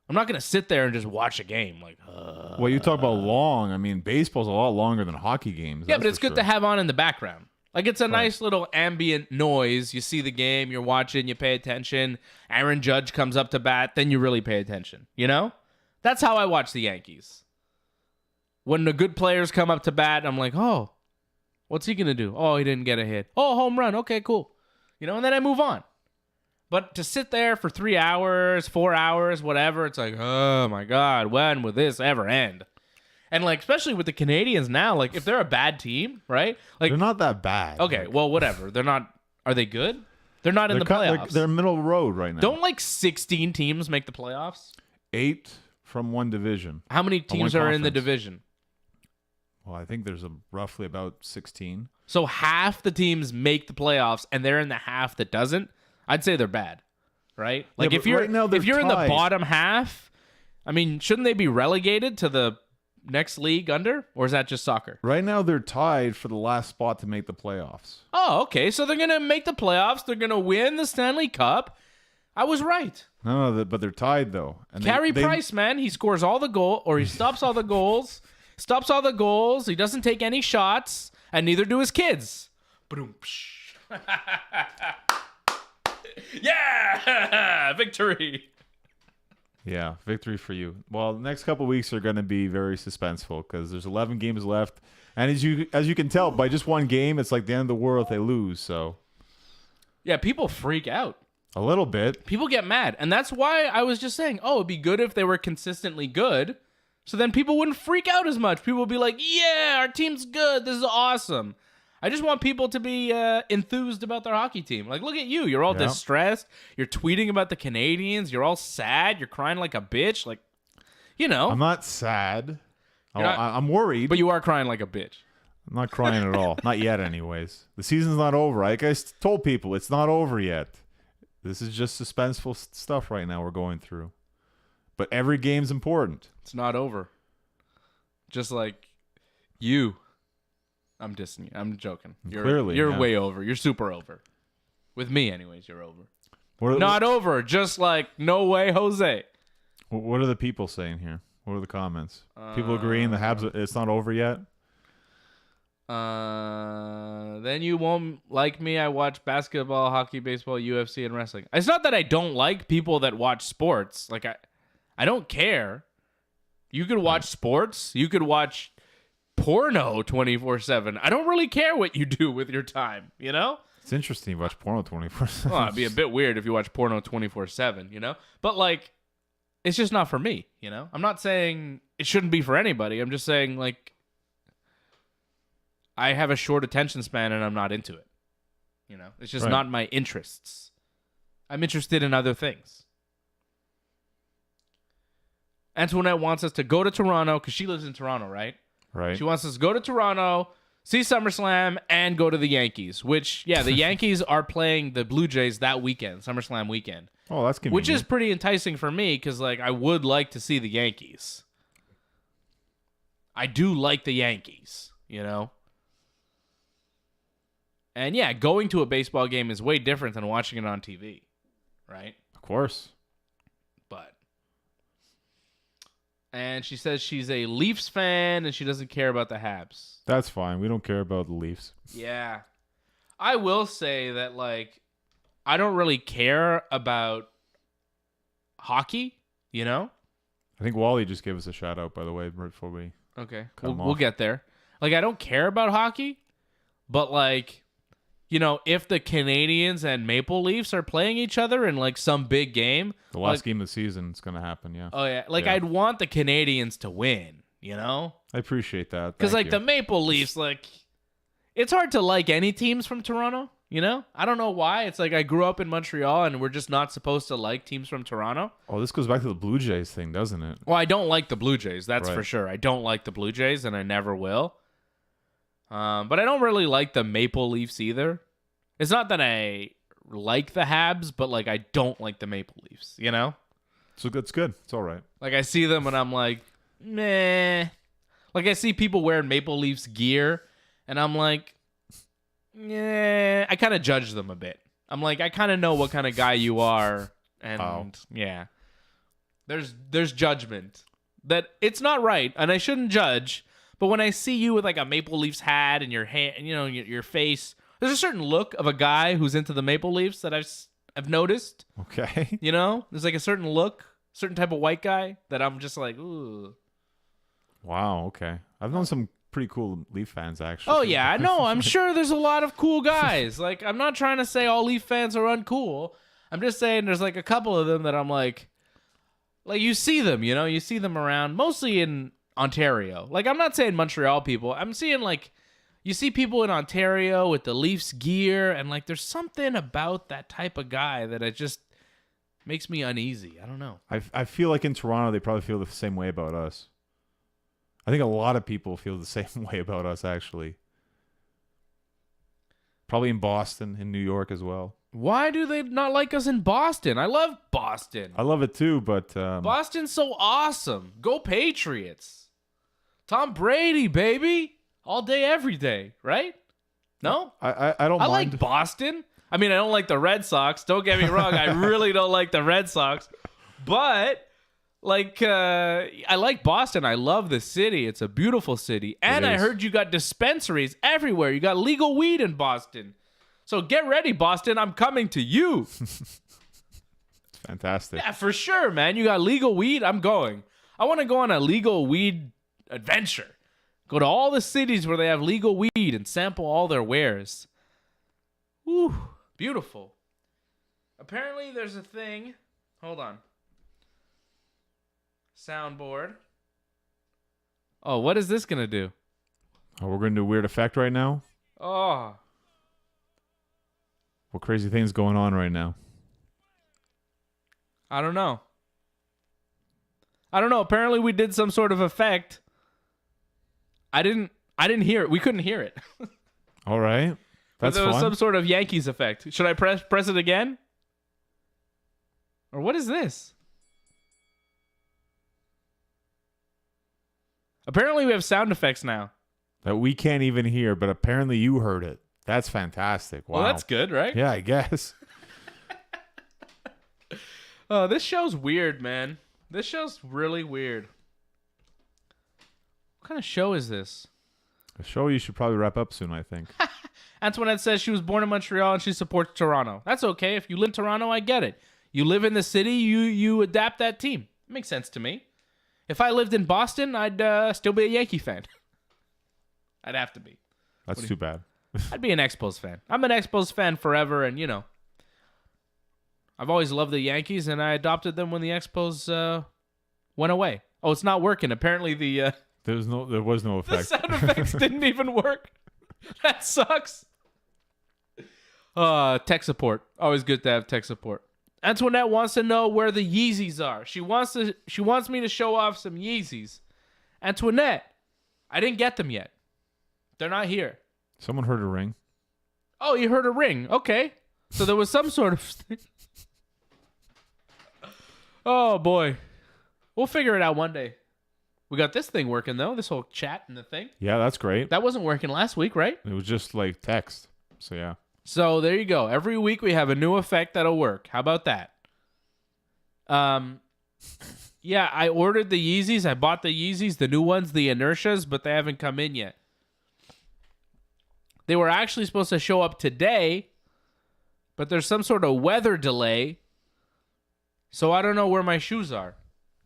I'm not going to sit there and just watch a game. Like, well, you talk about long. I mean, baseball's a lot longer than hockey games. Yeah, but it's good to have on in the background. Like, it's a nice little ambient noise. You see the game, you're watching, you pay attention. Aaron Judge comes up to bat, then you really pay attention, you know? That's how I watch the Yankees. When the good players come up to bat, I'm like, oh, what's he going to do? Oh, he didn't get a hit. Oh, home run. Okay, cool. You know, and then I move on. But to sit there for 3 hours, 4 hours, whatever, it's like, oh my God, when will this ever end? And like, especially with the Canadians now, like if they're a bad team, right? Like they're not that bad. Okay, well, whatever. They're not. Are they good? They're not in the playoffs. They're middle road right now. Don't like 16 teams make the playoffs? 8 from one division. How many teams are in the division? Well, I think there's roughly about 16. So half the teams make the playoffs, and they're in the half that doesn't. I'd say they're bad, right? Like yeah, if you're right now if you're tied. in the bottom half, I mean, shouldn't they be relegated to the next league under, or is that just soccer? Right now they're tied for the last spot to make the playoffs. Oh, okay. So they're gonna make the playoffs. They're gonna win the Stanley Cup. I was right. No, but they're tied though. And Carey Price, man, he scores all the goal, or he stops all the goals. Stops all the goals. He doesn't take any shots, and neither do his kids. Yeah, victory. Yeah, victory for you. Well, the next couple of weeks are going to be very suspenseful because there's 11 games left, and as you can tell by just one game, it's like the end of the world if they lose. So, yeah, people freak out. A little bit. People get mad. And that's why I was just saying, oh, it'd be good if they were consistently good. So then people wouldn't freak out as much. People would be like, yeah, our team's good. This is awesome. I just want people to be enthused about their hockey team. Like, look at you. You're all distressed. You're tweeting about the Canadians. You're all sad. You're crying like a bitch. Like, you know. I'm not sad. I'm worried. But you are crying like a bitch. I'm not crying at all. Not yet, anyways. The season's not over. Like I told people, it's not over yet. This is just suspenseful stuff right now we're going through. But every game's important. It's not over. Just like you. I'm dissing you. I'm joking. You're way over. You're super over. With me, anyways, you're over. Not over. Just like, no way, Jose. What are the people saying here? What are the comments? People agreeing the Habs, it's not over yet? Then you won't like me. I watch basketball, hockey, baseball, UFC, and wrestling. It's not that I don't like people that watch sports. Like, I don't care. You could watch sports. You could watch porno 24/7. I don't really care what you do with your time, you know? It's interesting you watch porno 24/7. Well, it'd be a bit weird if you watch porno 24/7, you know? But, like, it's just not for me, you know? I'm not saying it shouldn't be for anybody. I'm just saying, like, I have a short attention span and I'm not into it. You know? It's just not my interests. I'm interested in other things. Antoinette wants us to go to Toronto because she lives in Toronto, right? Right. She wants us to go to Toronto, see SummerSlam, and go to the Yankees. Which, yeah, the Yankees are playing the Blue Jays that weekend, SummerSlam weekend. Oh, that's convenient. Which is pretty enticing for me because, like, I would like to see the Yankees. I do like the Yankees, you know? And, yeah, going to a baseball game is way different than watching it on TV, right? Of course. And she says she's a Leafs fan and she doesn't care about the Habs. That's fine. We don't care about the Leafs. Yeah. I will say that, like, I don't really care about hockey, you know? I think Wally just gave us a shout out, by the way, before we Okay. We'll get there. Like, I don't care about hockey, but, like, you know, if the Canadians and Maple Leafs are playing each other in, like, some big game. The last game of the season, it's going to happen, yeah. Oh, yeah. Like, I'd want the Canadians to win, you know? I appreciate that. Because, like, the Maple Leafs, like, it's hard to like any teams from Toronto, you know? I don't know why. It's like I grew up in Montreal and we're just not supposed to like teams from Toronto. Oh, this goes back to the Blue Jays thing, doesn't it? Well, I don't like the Blue Jays, that's for sure. I don't like the Blue Jays, and I never will. But I don't really like the Maple Leafs either. It's not that I like the Habs, but, like, I don't like the Maple Leafs, you know? So that's good. It's all right. Like, I see them and I'm like, meh. Like, I see people wearing Maple Leafs gear and I'm like, yeah. I kind of judge them a bit. I'm like, I kind of know what kind of guy you are. And, yeah. There's judgment. That it's not right, and I shouldn't judge, but when I see you with, like, a Maple Leafs hat and your hand, you know, your face, there's a certain look of a guy who's into the Maple Leafs that I've noticed. Okay. You know? There's, like, a certain look, certain type of white guy that I'm just like, ooh. Wow, okay. I've known some pretty cool Leaf fans, actually. Oh, yeah, I know. I'm sure there's a lot of cool guys. Like, I'm not trying to say all Leaf fans are uncool. I'm just saying there's, like, a couple of them that I'm like, you see them, you know? You see them around, mostly in Ontario. Like, I'm not saying Montreal people. I'm seeing, like, you see people in Ontario with the Leafs gear, and, like, there's something about that type of guy that it just makes me uneasy. I don't know. I feel like in Toronto, they probably feel the same way about us. I think a lot of people feel the same way about us, actually. Probably in Boston, in New York as well. Why do they not like us in Boston? I love Boston. I love it too, but... Boston's so awesome. Go Patriots. Tom Brady, baby. All day, every day, right? No? I don't mind. I like Boston. I mean, I don't like the Red Sox. Don't get me wrong. I really don't like the Red Sox. But, like, I like Boston. I love the city. It's a beautiful city. And I heard you got dispensaries everywhere. You got legal weed in Boston. So get ready, Boston. I'm coming to you. It's fantastic. Yeah, for sure, man. You got legal weed. I'm going. I want to go on a legal weed adventure. Go to all the cities where they have legal weed and sample all their wares. Woo, beautiful. Apparently, there's a thing. Hold on. Soundboard. Oh, what is this gonna do? Oh, we're going to do a weird effect right now? Oh. What crazy thing's going on right now? I don't know. Apparently we did some sort of effect. I didn't hear it. We couldn't hear it. All right. That's there was fun. some sort of Yankees effect. Should I press it again? Or what is this? Apparently we have sound effects now. That we can't even hear, but apparently you heard it. That's fantastic. Wow. Well, that's good, right? Yeah, I guess. Oh, this show's weird, man. This show's really weird. What kind of show is this? A show you should probably wrap up soon, I think. Antoinette says she was born in Montreal and she supports Toronto. That's okay. If you live in Toronto, I get it. You live in the city, you adapt that team. It makes sense to me. If I lived in Boston, I'd still be a Yankee fan. I'd have to be. That's too bad. I'd be an Expos fan. I'm an Expos fan forever, and, I've always loved the Yankees, and I adopted them when the Expos went away. Oh, it's not working. Apparently there was no effect. the sound effects didn't even work. That sucks. Tech support. Always good to have tech support. Antoinette wants to know where the Yeezys are. She wants me to show off some Yeezys. Antoinette, I didn't get them yet. They're not here. Someone heard a ring. Oh, you heard a ring. Okay. So there was some sort of thing. Oh, boy. We'll figure it out one day. We got this thing working, though. This whole chat and the thing. Yeah, that's great. That wasn't working last week, right? It was just like text. So, yeah. So there you go. Every week we have a new effect that'll work. How about that? Yeah, I ordered the Yeezys. I bought the Yeezys, the new ones, the Inertias, but they haven't come in yet. They were actually supposed to show up today, but there's some sort of weather delay, so I don't know where my shoes are.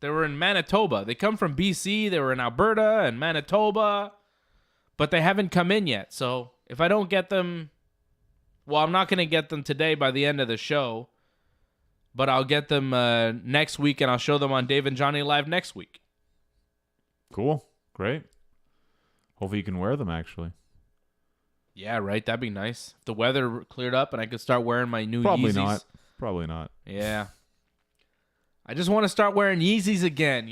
They were in Manitoba. They come from BC. They were in Alberta and Manitoba, but they haven't come in yet. So if I don't get them, well, I'm not going to get them today by the end of the show, but I'll get them next week, and I'll show them on Dave and Johnny Live next week. Cool. Great. Hopefully you can wear them, actually. Yeah, right. That'd be nice. If the weather cleared up and I could start wearing my new Probably Yeezys. not. Probably not. Yeah. I just want to start wearing Yeezys again,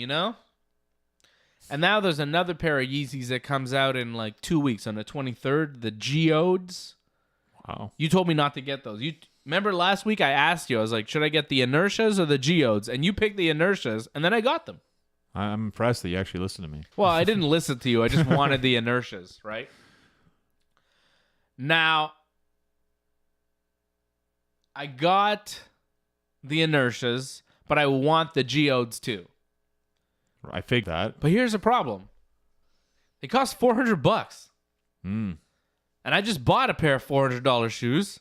And now there's another pair of Yeezys that comes out in like 2 weeks on the 23rd, the Geodes. Wow. You told me not to get those. You remember last week I asked you, I was like, should I get the Inertias or the Geodes? And you picked the Inertias, and then I got them. I'm impressed that you actually listened to me. Well, I didn't listen to you. I just wanted the Inertias, right? Now, I got the Inertias, but I want the Geodes too. I faked that. But here's the problem. They cost $400. And I just bought a pair of $400 shoes.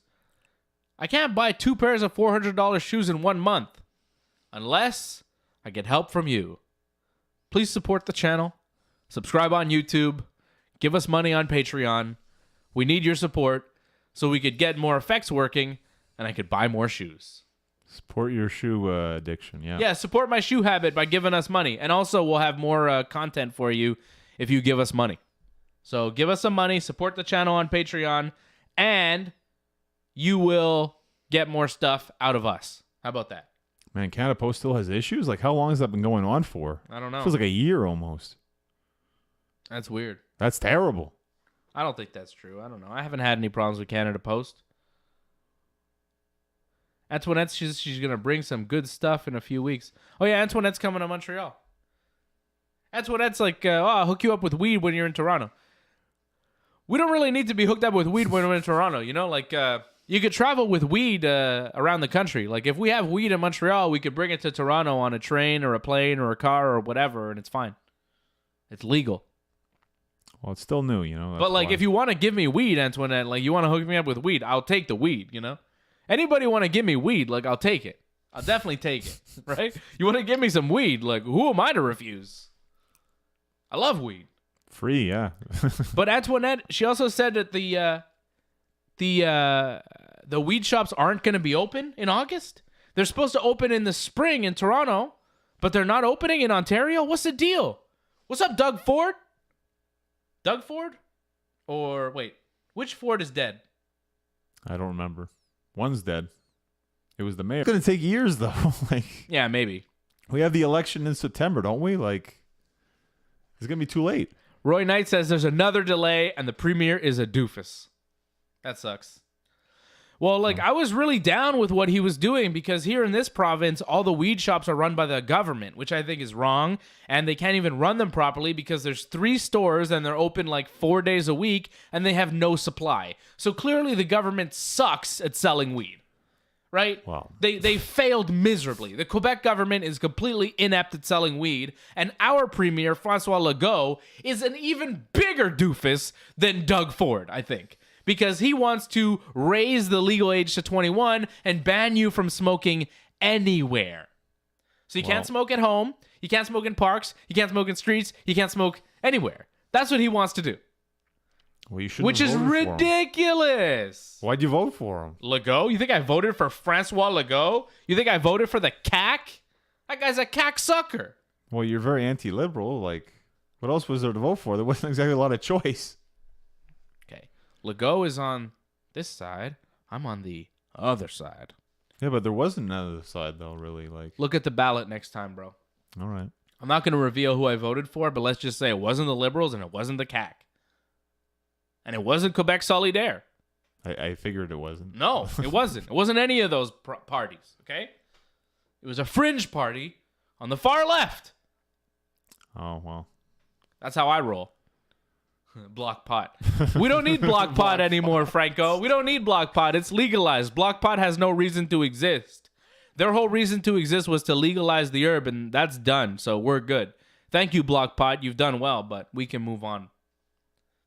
I can't buy two pairs of $400 shoes in 1 month unless I get help from you. Please support the channel. Subscribe on YouTube. Give us money on Patreon. We need your support so we could get more effects working and I could buy more shoes. Support your shoe addiction, yeah. Yeah, support my shoe habit by giving us money. And also, we'll have more content for you if you give us money. So give us some money, support the channel on Patreon, and you will get more stuff out of us. How about that? Man, Canada Post still has issues? Like, how long has that been going on for? I don't know. Feels like a year almost. That's weird. That's terrible. I don't think that's true. I don't know. I haven't had any problems with Canada Post. Antoinette, she's going to bring some good stuff in a few weeks. Oh, yeah, Antoinette's coming to Montreal. Antoinette's like, I'll hook you up with weed when you're in Toronto. We don't really need to be hooked up with weed when we're in Toronto, Like, you could travel with weed around the country. Like, if we have weed in Montreal, we could bring it to Toronto on a train or a plane or a car or whatever, and it's fine. It's legal. Well, it's still new, But, like, if you want to give me weed, Antoinette, like, you want to hook me up with weed, I'll take the weed, Anybody want to give me weed, like, I'll take it. I'll definitely take it, right? You want to give me some weed, like, who am I to refuse? I love weed. Free, yeah. But Antoinette, she also said that the the weed shops aren't going to be open in August? They're supposed to open in the spring in Toronto, but they're not opening in Ontario? What's the deal? What's up, Doug Ford? Doug Ford? Or, wait, which Ford is dead? I don't remember. One's dead. It was the mayor. It's going to take years, though. Yeah, maybe. We have the election in September, don't we? It's going to be too late. Roy Knight says there's another delay and the premier is a doofus. That sucks. Well, I was really down with what he was doing because here in this province, all the weed shops are run by the government, which I think is wrong. And they can't even run them properly because there's 3 stores and they're open 4 days a week and they have no supply. So clearly the government sucks at selling weed, right? Wow. They failed miserably. The Quebec government is completely inept at selling weed. And our premier, Francois Legault, is an even bigger doofus than Doug Ford, I think. Because he wants to raise the legal age to 21 and ban you from smoking anywhere. So you can't smoke at home, you can't smoke in parks, you can't smoke in streets, you can't smoke anywhere. That's what he wants to do. Well, you shouldn't. Which is ridiculous. Why'd you vote for him? Legault? You think I voted for Francois Legault? You think I voted for the CAC? That guy's a CAC sucker. Well, you're very anti-liberal. What else was there to vote for? There wasn't exactly a lot of choice. Legault is on this side. I'm on the other side. Yeah, but there wasn't another side, though, really. Look at the ballot next time, bro. All right. I'm not going to reveal who I voted for, but let's just say it wasn't the Liberals and it wasn't the CAC. And it wasn't Quebec Solidaire. I figured it wasn't. No, it wasn't. It wasn't any of those parties, okay? It was a fringe party on the far left. Oh, well. That's how I roll. Block pot. We don't need block pot anymore, Franco. We don't need block pot. It's legalized. Block pot has no reason to exist. Their whole reason to exist was to legalize the herb, and that's done, so we're good. Thank you, block pot. You've done well, but we can move on.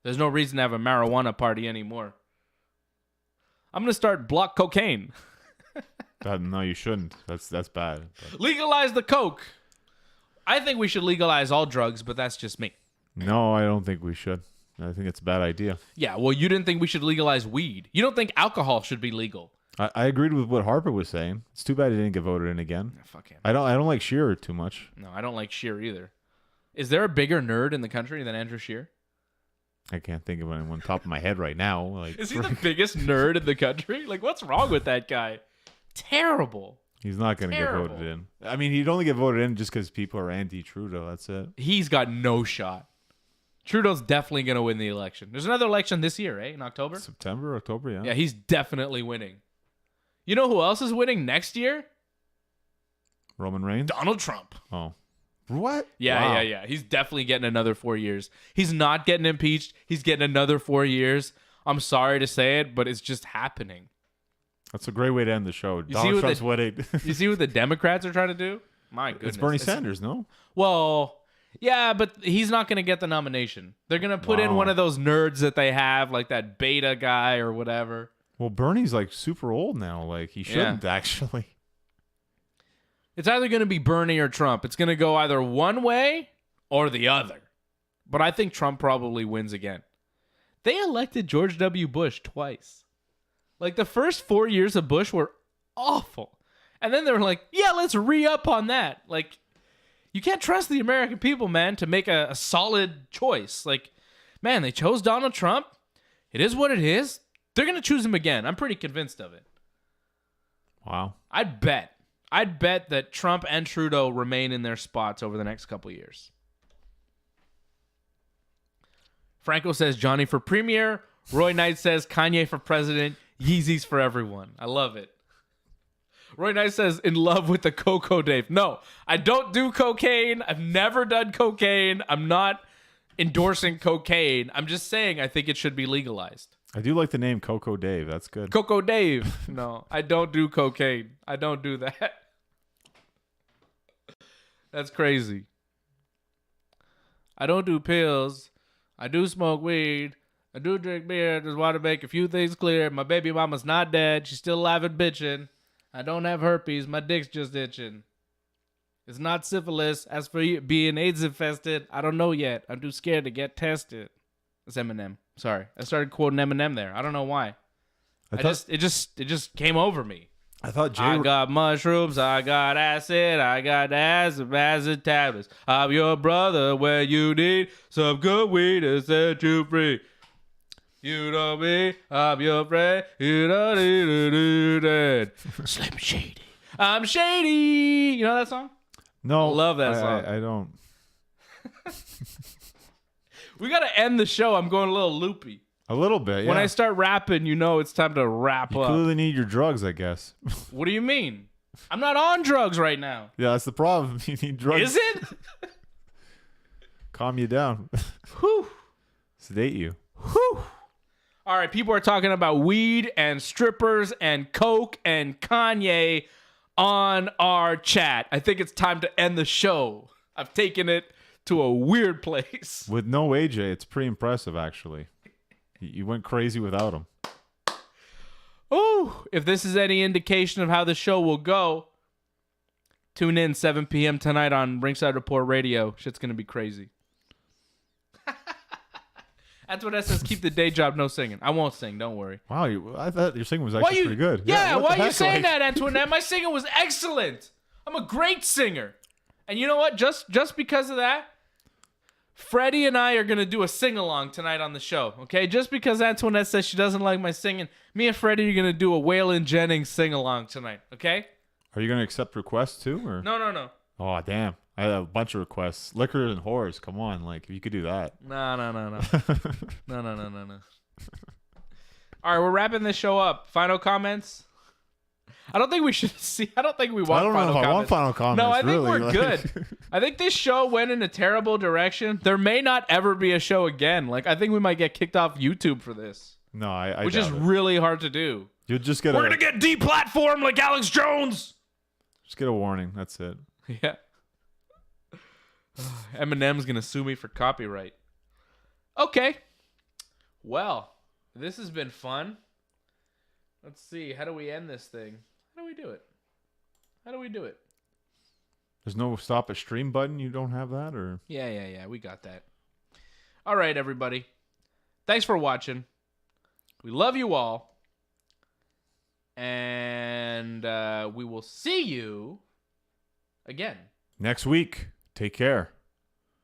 There's no reason to have a marijuana party anymore. I'm going to start block cocaine. No, you shouldn't. That's bad. But. Legalize the coke. I think we should legalize all drugs, but that's just me. No, I don't think we should. I think it's a bad idea. Yeah, well, you didn't think we should legalize weed. You don't think alcohol should be legal. I agreed with what Harper was saying. It's too bad he didn't get voted in again. Yeah, fuck him. I don't like Shearer too much. No, I don't like Shearer either. Is there a bigger nerd in the country than Andrew Shearer? I can't think of anyone top of my head right now. Is he the biggest nerd in the country? What's wrong with that guy? Terrible. He's not going to get voted in. I mean, he'd only get voted in just because people are anti-Trudeau. That's it. He's got no shot. Trudeau's definitely going to win the election. There's another election this year, right? In October? September, October, yeah. Yeah, he's definitely winning. You know who else is winning next year? Roman Reigns? Donald Trump. Oh. What? Yeah, Wow. yeah. He's definitely getting another 4 years. He's not getting impeached. He's getting another 4 years. I'm sorry to say it, but it's just happening. That's a great way to end the show. Donald Trump's winning. You see what the Democrats are trying to do? My goodness. It's Bernie Sanders, no? Well... yeah, but he's not going to get the nomination. They're going to put in one of those nerds that they have, like that beta guy or whatever. Well, Bernie's super old now. He shouldn't actually. It's either going to be Bernie or Trump. It's going to go either one way or the other. But I think Trump probably wins again. They elected George W. Bush twice. The first 4 years of Bush were awful. And then they were like, yeah, let's re-up on that. You can't trust the American people, man, to make a solid choice. Man, they chose Donald Trump. It is what it is. They're going to choose him again. I'm pretty convinced of it. Wow. I'd bet that Trump and Trudeau remain in their spots over the next couple years. Franco says Johnny for premier. Roy Knight says Kanye for president. Yeezys for everyone. I love it. Roy Knight says, in love with the Coco Dave. No, I don't do cocaine. I've never done cocaine. I'm not endorsing cocaine. I'm just saying I think it should be legalized. I do like the name Coco Dave. That's good. Coco Dave. No, I don't do cocaine. I don't do that. That's crazy. I don't do pills. I do smoke weed. I do drink beer. Just want to make a few things clear. My baby mama's not dead. She's still alive and bitching. I don't have herpes. My dick's just itching. It's not syphilis. As for being AIDS infested, I don't know yet. I'm too scared to get tested. That's Eminem. Sorry. I started quoting Eminem there. I don't know why. It just came over me. I thought I got mushrooms, I got acid tablets. I'm your brother when you need some good weed to set you free. You know me, I'm your friend. You don't need to do that. Slim Shady. I'm shady. You know that song? No. I love that song. I don't. We got to end the show. I'm going a little loopy. A little bit, yeah. When I start rapping, you know it's time to wrap you up. You clearly need your drugs, I guess. What do you mean? I'm not on drugs right now. Yeah, that's the problem. You need drugs. Is it? Calm you down. Whew. Sedate you. Whew. All right, people are talking about weed and strippers and coke and Kanye on our chat. I think it's time to end the show. I've taken it to a weird place. With no AJ, it's pretty impressive, actually. You went crazy without him. Ooh, if this is any indication of how the show will go, tune in 7 p.m. tonight on Ringside Report Radio. Shit's going to be crazy. That's what that says. Keep the day job, no singing. I won't sing. Don't worry. Wow, I thought your singing was actually pretty good. Yeah, why are you saying that, Antoinette? My singing was excellent. I'm a great singer. And you know what? Just because of that, Freddie and I are going to do a sing-along tonight on the show, okay? Just because Antoinette says she doesn't like my singing, me and Freddie are going to do a Waylon Jennings sing-along tonight, okay? Are you going to accept requests too? Or? No. Oh, damn. I had a bunch of requests. Liquor and whores. Come on. Like, if you could do that. No. No. All right, we're wrapping this show up. Final comments? I don't think we should see. I don't think we want final comments. I want final comments. No, I think really. we're good. I think this show went in a terrible direction. There may not ever be a show again. Like, I think we might get kicked off YouTube for this. No, I which is really hard to do. You'll just get We're going to get deplatformed like Alex Jones. Just get a warning. That's it. Yeah. Eminem's going to sue me for copyright. Okay. Well, this has been fun. Let's see. How do we end this thing? How do we do it? There's no stop a stream button? You don't have that? Or Yeah. We got that. All right, everybody. Thanks for watching. We love you all. And we will see you again. Next week. Take care.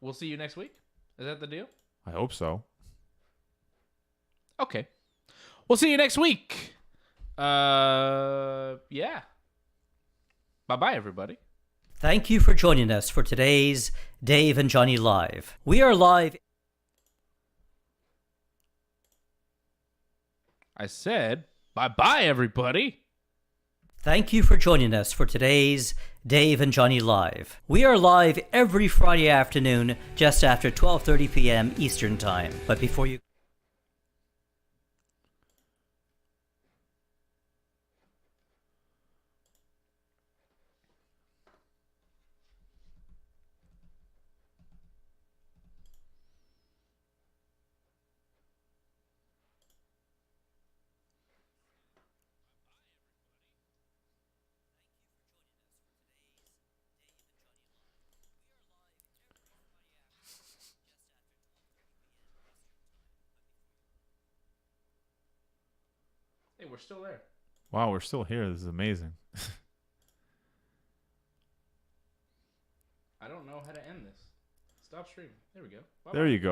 We'll see you next week? Is that the deal? I hope so. Okay. We'll see you next week. Yeah. Bye-bye, everybody. Thank you for joining us for today's Dave and Johnny Live. We are live. I said, bye-bye, everybody. Thank you for joining us for today's Dave and Johnny Live. We are live every Friday afternoon just after 12:30 p.m. Eastern Time. But before you... Hey, we're still there. Wow, we're still here. This is amazing. I don't know how to end this. Stop streaming. There we go. Bye-bye. There you go.